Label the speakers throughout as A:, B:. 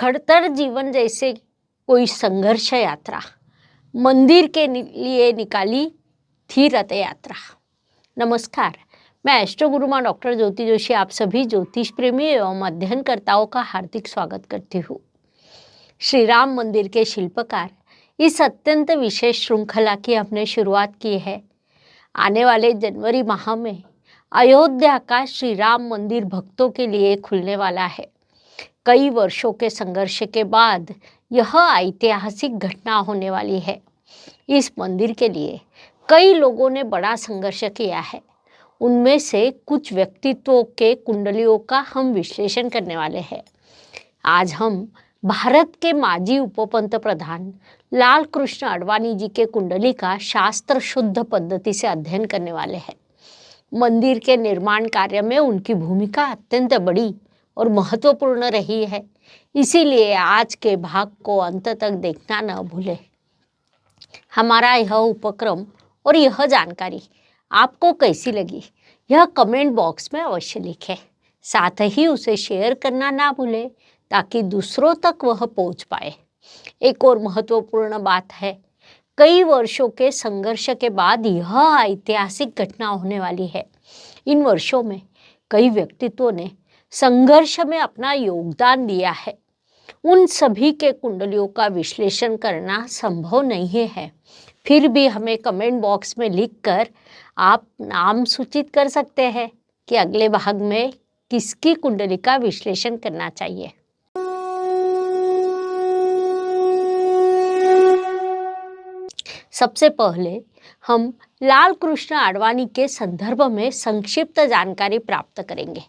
A: खड़तर जीवन जैसे कोई संघर्ष यात्रा मंदिर के लिए निकाली थी रथ यात्रा। नमस्कार, मैं एस्ट्रो गुरु माँ डॉक्टर ज्योति जोशी आप सभी ज्योतिष प्रेमी एवं अध्ययनकर्ताओं का हार्दिक स्वागत करती हूँ। श्री राम मंदिर के शिल्पकार इस अत्यंत विशेष श्रृंखला की हमने शुरुआत की है। आने वाले जनवरी माह में अयोध्या का श्री राम मंदिर भक्तों के लिए खुलने वाला है। कई वर्षों के संघर्ष के बाद यह ऐतिहासिक घटना होने वाली है। इस मंदिर के लिए कई लोगों ने बड़ा संघर्ष किया है। उनमें से कुछ व्यक्तित्वों के कुंडलियों का हम विश्लेषण करने वाले हैं। आज हम भारत के माजी उप पंतप्रधान लाल कृष्ण आडवाणी जी के कुंडली का शास्त्र शुद्ध पद्धति से अध्ययन करने वाले हैं। मंदिर के निर्माण कार्य में उनकी भूमिका अत्यंत बड़ी और महत्वपूर्ण रही है, इसीलिए आज के भाग को अंत तक देखना न भूलें। हमारा यह उपक्रम और यह जानकारी आपको कैसी लगी, यह कमेंट बॉक्स में अवश्य लिखें। साथ ही उसे शेयर करना ना भूलें ताकि दूसरों तक वह पहुंच पाए। एक और महत्वपूर्ण बात है, कई वर्षों के संघर्ष के बाद यह ऐतिहासिक घटना होने वाली है। इन वर्षों में कई व्यक्तित्वों ने संघर्ष में अपना योगदान दिया है। उन सभी के कुंडलियों का विश्लेषण करना संभव नहीं है, फिर भी हमें कमेंट बॉक्स में लिखकर आप नाम सूचित कर सकते हैं कि अगले भाग में किसकी कुंडली का विश्लेषण करना चाहिए। सबसे पहले हम लाल कृष्ण आडवाणी के संदर्भ में संक्षिप्त जानकारी प्राप्त करेंगे।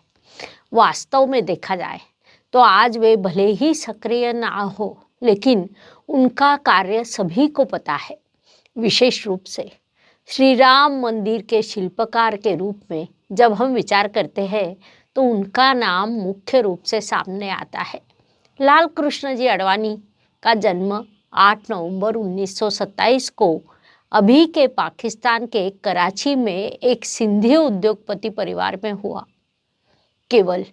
A: वास्तव में देखा जाए तो आज वे भले ही सक्रिय ना हो, लेकिन उनका कार्य सभी को पता है। विशेष रूप से श्री राम मंदिर के शिल्पकार के रूप में जब हम विचार करते हैं तो उनका नाम मुख्य रूप से सामने आता है। लाल कृष्ण जी आडवाणी का जन्म 8 नवंबर 1927 को अभी के पाकिस्तान के कराची में एक सिंधी उद्योगपति परिवार में हुआ। केवल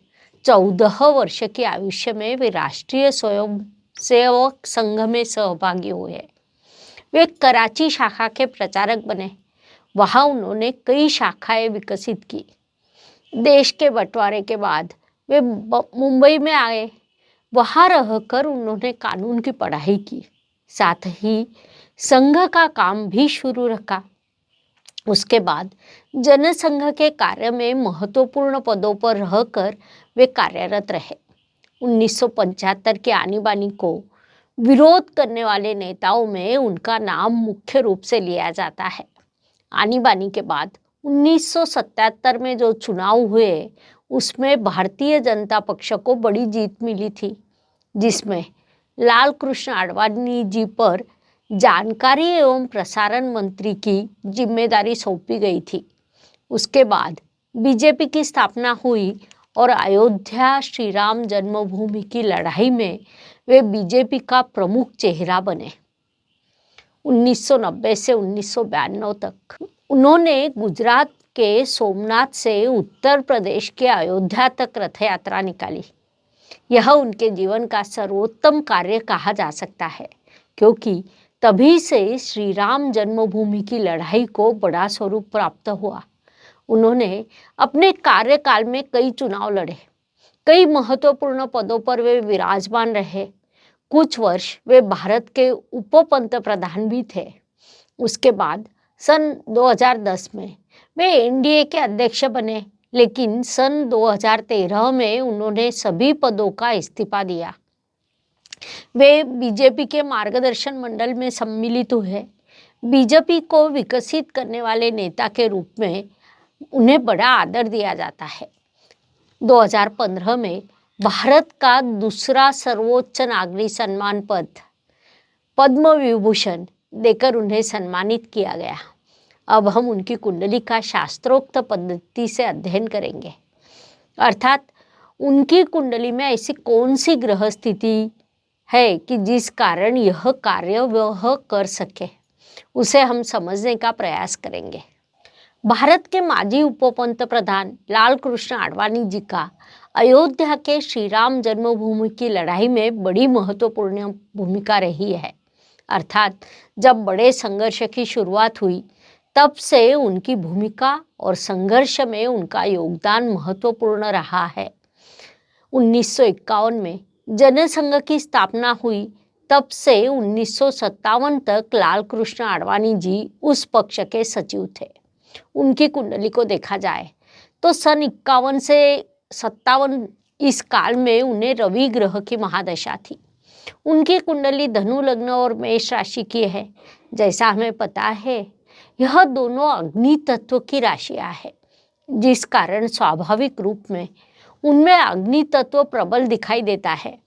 A: 14 वर्ष के आयुष्य में वे राष्ट्रीय स्वयं सेवक संघ में सहभागी हुए। वे कराची शाखा के प्रचारक बने। वहाँ उन्होंने कई शाखाएं विकसित की। देश के बंटवारे के बाद वे मुंबई में आए। वहाँ रहकर उन्होंने कानून की पढ़ाई की, साथ ही संघ का काम भी शुरू रखा। उसके बाद जनसंघ के कार्य में महत्वपूर्ण पदों पर रहकर वे कार्यरत रहे। 1975 के आनी बानी को विरोध करने वाले नेताओं में उनका नाम मुख्य रूप से लिया जाता है। आनी बानी के बाद 1977 में जो चुनाव हुए उसमें भारतीय जनता पक्ष को बड़ी जीत मिली थी, जिसमें लाल कृष्ण आडवाणी जी पर जानकारी एवं प्रसारण मंत्री की जिम्मेदारी सौंपी गई थी। उसके बाद बीजेपी की स्थापना हुई और अयोध्या श्री राम जन्मभूमि की लड़ाई में वे बीजेपी का प्रमुख चेहरा बने। 1990 से 1992 तक उन्होंने गुजरात के सोमनाथ से उत्तर प्रदेश के अयोध्या तक रथ यात्रा निकाली। यह उनके जीवन का सर्वोत्तम कार्य कहा जा सकता है, क्योंकि तभी से श्री राम जन्मभूमि की लड़ाई को बड़ा स्वरूप प्राप्त हुआ। उन्होंने अपने कार्यकाल में कई चुनाव लड़े, कई महत्वपूर्ण पदों पर वे विराजमान रहे। कुछ वर्ष वे भारत के उप पंतप्रधान भी थे। उसके बाद सन 2010 में वे एनडीए के अध्यक्ष बने, लेकिन सन 2013 में उन्होंने सभी पदों का इस्तीफा दिया। वे बीजेपी के मार्गदर्शन मंडल में सम्मिलित हुए। बीजेपी को विकसित करने वाले नेता के रूप में उन्हें बड़ा आदर दिया जाता है। 2015 में भारत का दूसरा सर्वोच्च नागरिक सम्मान पद पद्म विभूषण देकर उन्हें सम्मानित किया गया। अब हम उनकी कुंडली का शास्त्रोक्त पद्धति से अध्ययन करेंगे, अर्थात उनकी कुंडली में ऐसी कौन सी ग्रह स्थिति है कि जिस कारण यह कार्य वह कर सके, उसे हम समझने का प्रयास करेंगे। भारत के माजी उप पंतप्रधान लाल कृष्ण आडवाणी जी का अयोध्या के श्री राम जन्मभूमि की लड़ाई में बड़ी महत्वपूर्ण भूमिका रही है। अर्थात जब बड़े संघर्ष की शुरुआत हुई तब से उनकी भूमिका और संघर्ष में उनका योगदान महत्वपूर्ण रहा है। 1951 में जनसंघ की स्थापना हुई, तब से 1957 तक लाल कृष्ण आडवाणी जी उस पक्ष के सचिव थे। उनकी कुंडली को देखा जाए तो सन 51 से 57 इस काल में उन्हें रवि ग्रह की महादशा थी। उनकी कुंडली धनु लग्न और मेष राशि की है। जैसा हमें पता है, यह दोनों अग्नि तत्व की राशियां हैं, जिस कारण स्वाभाविक रूप में उनमें अग्नि तत्व प्रबल दिखाई देता है।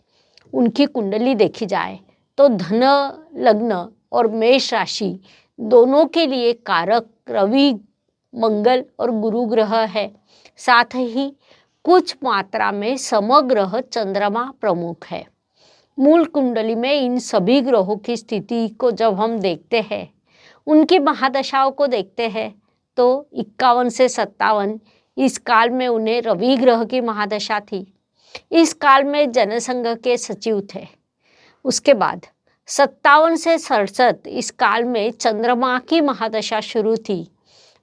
A: उनकी कुंडली देखी जाए तो धन लग्न और मेष राशि दोनों के लिए कारक रवि, मंगल और गुरु ग्रह है। साथ ही कुछ मात्रा में समग्रह चंद्रमा प्रमुख है। मूल कुंडली में इन सभी ग्रहों की स्थिति को जब हम देखते हैं, उनकी महादशाओं को देखते हैं, तो 51 से 57 इस काल में उन्हें रवि ग्रह की महादशा थी। इस काल में जनसंघ के सचिव थे। उसके बाद 57 से 67 इस काल में चंद्रमा की महादशा शुरू थी।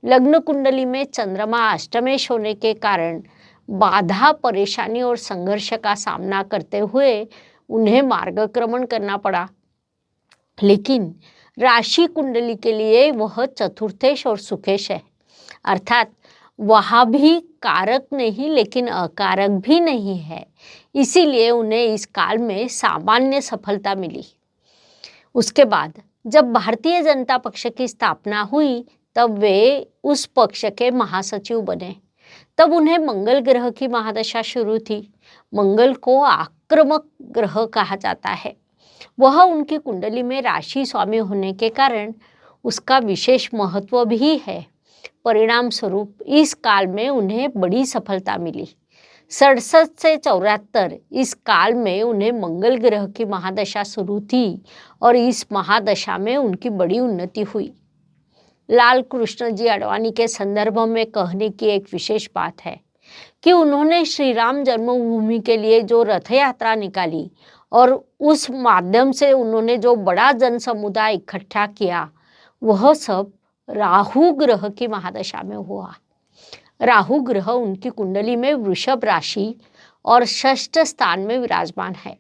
A: लग्न कुंडली में चंद्रमा अष्टमेश होने के कारण बाधा, परेशानी और संघर्ष का सामना करते हुए उन्हें मार्गक्रमण करना पड़ा। लेकिन राशि कुंडली के लिए वह चतुर्थेश और सुखेश है, अर्थात वहाँ भी कारक नहीं लेकिन अकारक भी नहीं है। इसीलिए उन्हें इस काल में सामान्य सफलता मिली। उसके बाद जब भारतीय जनता पक्ष की स्थापना हुई तब वे उस पक्ष के महासचिव बने। तब उन्हें मंगल ग्रह की महादशा शुरू थी। मंगल को आक्रामक ग्रह कहा जाता है। वह उनकी कुंडली में राशि स्वामी होने के कारण उसका विशेष महत्व भी है। परिणाम स्वरूप इस काल में उन्हें बड़ी सफलता मिली। 67 से 74 इस काल में उन्हें मंगल ग्रह की महादशा शुरू थी और इस महादशा में उनकी बड़ी उन्नति हुई। लाल कृष्ण जी आडवाणी के संदर्भ में कहने की एक विशेष बात है कि उन्होंने श्री राम जन्मभूमि के लिए जो रथ यात्रा निकाली और उस माध्यम से उन्होंने जो बड़ा जन समुदाय इकट्ठा किया, वह सब राहु ग्रह की महादशा में हुआ। राहु ग्रह उनकी कुंडली में वृषभ राशि और षष्ठ स्थान में विराजमान है।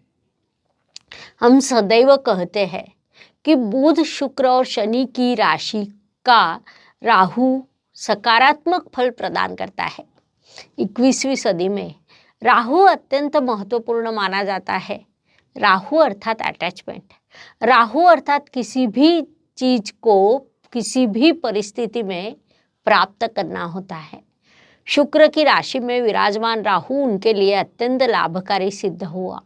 A: हम सदैव कहते हैं कि बुध, शुक्र और शनि की राशि का राहु सकारात्मक फल प्रदान करता है। 21वीं सदी में राहु अत्यंत महत्वपूर्ण माना जाता है। राहु अर्थात अटैचमेंट, राहु अर्थात किसी भी चीज को किसी भी परिस्थिति में प्राप्त करना होता है। शुक्र की राशि में विराजमान राहु उनके लिए अत्यंत लाभकारी सिद्ध हुआ।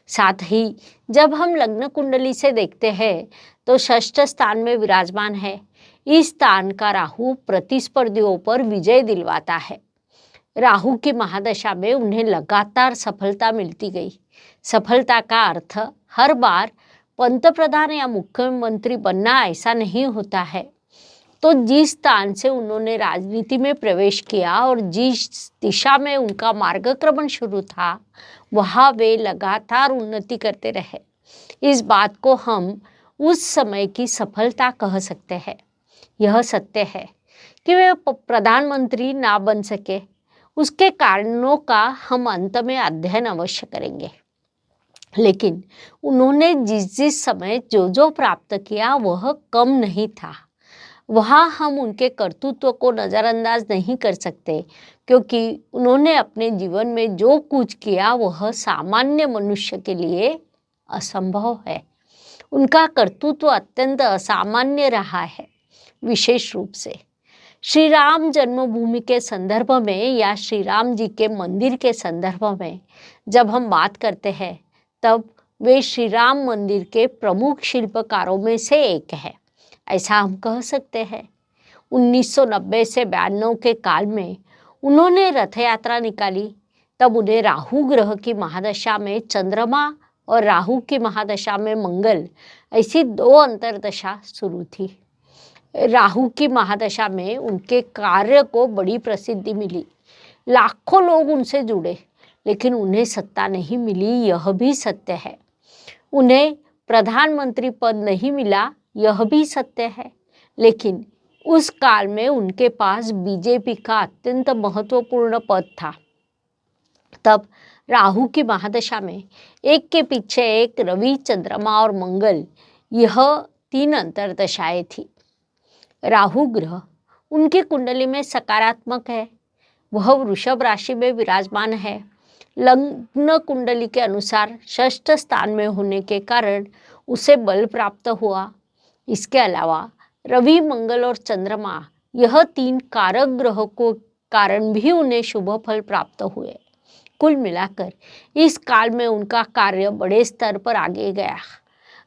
A: साथ ही जब हम लग्न कुंडली से देखते हैं तो षष्ठ स्थान में विराजमान है। इस स्थान का राहु प्रतिस्पर्धियों पर विजय दिलवाता है। राहु की महादशा में उन्हें लगातार सफलता मिलती गई। सफलता का अर्थ हर बार पंतप्रधान या मुख्यमंत्री बनना ऐसा नहीं होता है। तो जिस स्थान से उन्होंने राजनीति में प्रवेश किया और जिस दिशा में उनका मार्गक्रमण शुरू था, वहाँ वे लगातार उन्नति करते रहे। इस बात को हम उस समय की सफलता कह सकते हैं। यह सत्य है कि वे प्रधानमंत्री ना बन सके, उसके कारणों का हम अंत में अध्ययन अवश्य करेंगे। लेकिन उन्होंने जिस जिस समय जो जो प्राप्त किया वह कम नहीं था। वहाँ हम उनके कर्तृत्व को नज़रअंदाज नहीं कर सकते, क्योंकि उन्होंने अपने जीवन में जो कुछ किया वह सामान्य मनुष्य के लिए असंभव है। उनका कर्तृत्व अत्यंत असामान्य रहा है। विशेष रूप से श्री राम जन्मभूमि के संदर्भ में या श्री राम जी के मंदिर के संदर्भ में जब हम बात करते हैं, तब वे श्री राम मंदिर के प्रमुख शिल्पकारों में से एक है, ऐसा हम कह सकते हैं। 1990 से 92 के काल में उन्होंने रथ यात्रा निकाली। तब उन्हें राहु ग्रह की महादशा में चंद्रमा और राहु की महादशा में मंगल, ऐसी दो अंतर्दशा शुरू थी। राहु की महादशा में उनके कार्य को बड़ी प्रसिद्धि मिली। लाखों लोग उनसे जुड़े। लेकिन उन्हें सत्ता नहीं मिली, यह भी सत्य है। उन्हें प्रधानमंत्री पद नहीं मिला, यह भी सत्य है। लेकिन उस काल में उनके पास बीजेपी का अत्यंत महत्वपूर्ण पद था। तब राहु की महादशा में एक के पीछे एक रवि, चंद्रमा और मंगल, यह 3 अंतर्दशाएं थी। राहु ग्रह उनकी कुंडली में सकारात्मक है, वह वृषभ राशि में विराजमान है। लग्न कुंडली के अनुसार षष्ठ स्थान में होने के कारण उसे बल प्राप्त हुआ। इसके अलावा रवि, मंगल और चंद्रमा, यह 3 कारक ग्रहों को कारण भी उन्हें शुभ फल प्राप्त हुए। कुल मिलाकर इस काल में उनका कार्य बड़े स्तर पर आगे गया।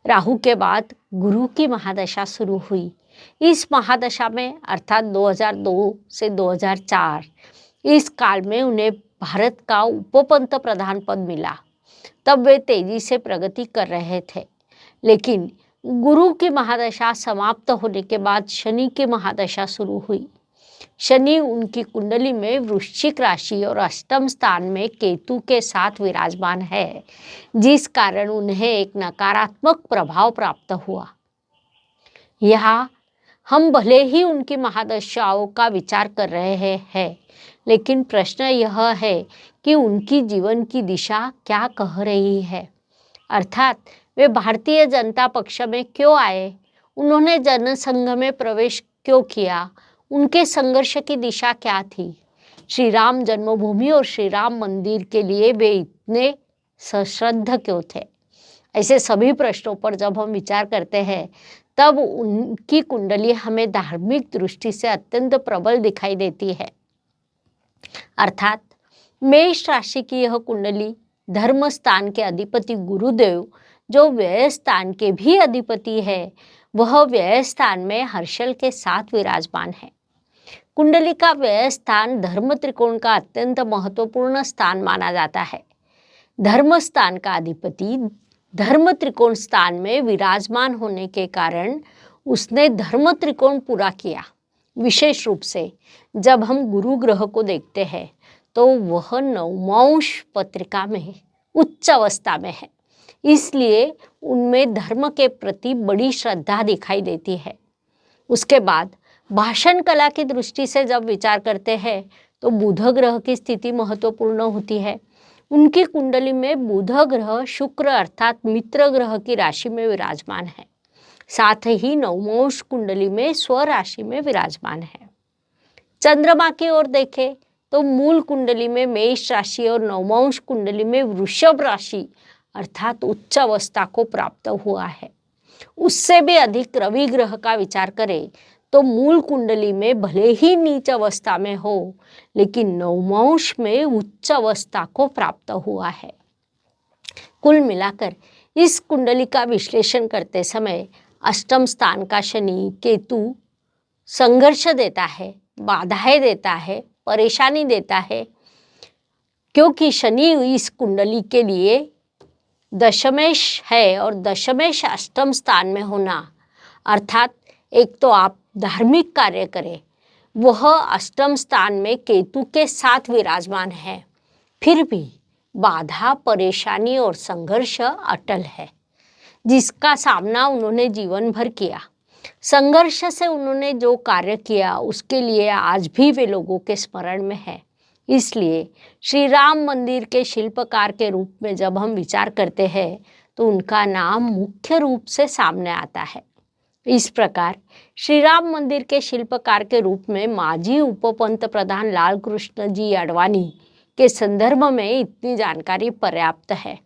A: राहु के बाद गुरु की महादशा शुरू हुई। इस महादशा में अर्थात 2002 से 2004, इस काल में उन्हें भारत का उपपंत प्रधान पद मिला। तब वे तेजी से प्रगति कर रहे थे। लेकिन गुरु की महादशा समाप्त होने के बाद शनि की महादशा शुरू हुई। शनि उनकी कुंडली में वृश्चिक राशि और अष्टम स्थान में केतु के साथ विराजमान है, जिस कारण उन्हें एक नकारात्मक प्रभाव प्राप्त हुआ। यहाँ हम भले ही उनकी महादशाओं का विचार कर रहे हैं, लेकिन प्रश्न यह है कि उनकी जीवन की दिशा क्या कह रही है। अर्थात वे भारतीय जनता पक्ष में क्यों आए, उन्होंने जनसंघ में प्रवेश क्यों किया, उनके संघर्ष की दिशा क्या थी, श्री राम जन्मभूमि और श्री राम मंदिर के लिए वे इतने सश्रद्ध क्यों थे। ऐसे सभी प्रश्नों पर जब हम विचार करते हैं, तब उनकी कुंडली हमें धार्मिक दृष्टि से अत्यंत प्रबल दिखाई देती है। अर्थात मेष राशि की यह कुंडली धर्म स्थान के अधिपति गुरुदेव, जो व्यय स्थान के भी अधिपति है, वह व्यय स्थान में हर्षल के साथ विराजमान है। कुंडली का व्यय स्थान धर्म त्रिकोण का अत्यंत महत्वपूर्ण स्थान माना जाता है। धर्म स्थान का अधिपति धर्म त्रिकोण स्थान में विराजमान होने के कारण उसने धर्म त्रिकोण पूरा किया। विशेष रूप से जब हम गुरु ग्रह को देखते हैं तो वह नवमांश पत्रिका में उच्च अवस्था में है, इसलिए उनमें धर्म के प्रति बड़ी श्रद्धा दिखाई देती है। उसके बाद भाषण कला की दृष्टि से जब विचार करते हैं तो बुध ग्रह की स्थिति महत्वपूर्ण होती है। उनकी कुंडली में बुध ग्रह शुक्र अर्थात मित्र ग्रह की राशि में विराजमान है, साथ ही नवमांश कुंडली में स्वराशि में विराजमान है। चंद्रमा की ओर देखें तो मूल कुंडली में मेष राशि और नवमांश कुंडली में वृषभ राशि अर्थात उच्च अवस्था को प्राप्त हुआ है। उससे भी अधिक रवि ग्रह का विचार करें तो मूल कुंडली में भले ही नीच अवस्था में हो, लेकिन नवमांश में उच्च अवस्था को प्राप्त हुआ है। कुल मिलाकर इस कुंडली का विश्लेषण करते समय अष्टम स्थान का शनि केतु संघर्ष देता है, बाधाएं देता है, परेशानी देता है, क्योंकि शनि इस कुंडली के लिए दशमेश है और दशमेश अष्टम स्थान में होना अर्थात एक तो आप धार्मिक कार्य करें, वह अष्टम स्थान में केतु के साथ विराजमान है, फिर भी बाधा, परेशानी और संघर्ष अटल है, जिसका सामना उन्होंने जीवन भर किया। संघर्ष से उन्होंने जो कार्य किया उसके लिए आज भी वे लोगों के स्मरण में है। इसलिए श्री राम मंदिर के शिल्पकार के रूप में जब हम विचार करते हैं तो उनका नाम मुख्य रूप से सामने आता है। इस प्रकार श्री राम मंदिर के शिल्पकार के रूप में माजी उपपंत प्रधान लाल कृष्ण जी आडवाणी के संदर्भ में इतनी जानकारी पर्याप्त है।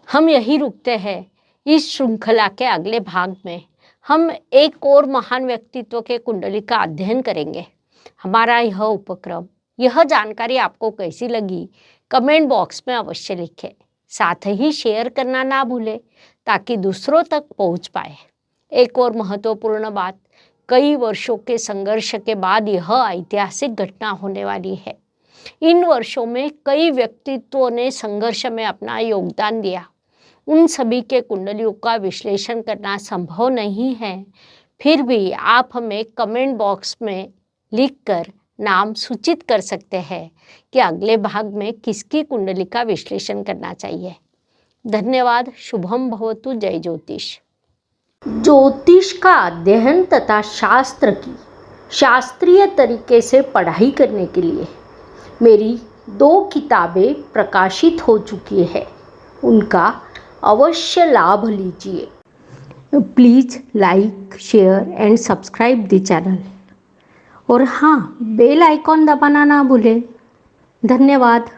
A: हम यही रुकते हैं। इस श्रृंखला के अगले भाग में हम एक और महान व्यक्तित्व के कुंडली का अध्ययन करेंगे। हमारा यह उपक्रम, यह जानकारी आपको कैसी लगी, कमेंट बॉक्स में अवश्य लिखें। साथ ही शेयर करना ना भूलें ताकि दूसरों तक पहुंच पाए। एक और महत्वपूर्ण बात, कई वर्षों के संघर्ष के बाद यह ऐतिहासिक घटना होने वाली है। इन वर्षों में कई व्यक्तित्वों ने संघर्ष में अपना योगदान दिया। उन सभी के कुंडलियों का विश्लेषण करना संभव नहीं है, फिर भी आप हमें कमेंट बॉक्स में लिखकर नाम सूचित कर सकते हैं कि अगले भाग में किसकी कुंडली का विश्लेषण करना चाहिए। धन्यवाद। शुभम भवतु। जय ज्योतिष। ज्योतिष का अध्ययन तथा शास्त्र की शास्त्रीय तरीके से पढ़ाई करने के लिए मेरी 2 किताबें प्रकाशित हो चुकी है, उनका अवश्य लाभ लीजिए। Please like, share and subscribe the channel. और हाँ, बेल आइकॉन दबाना ना भूलें। धन्यवाद।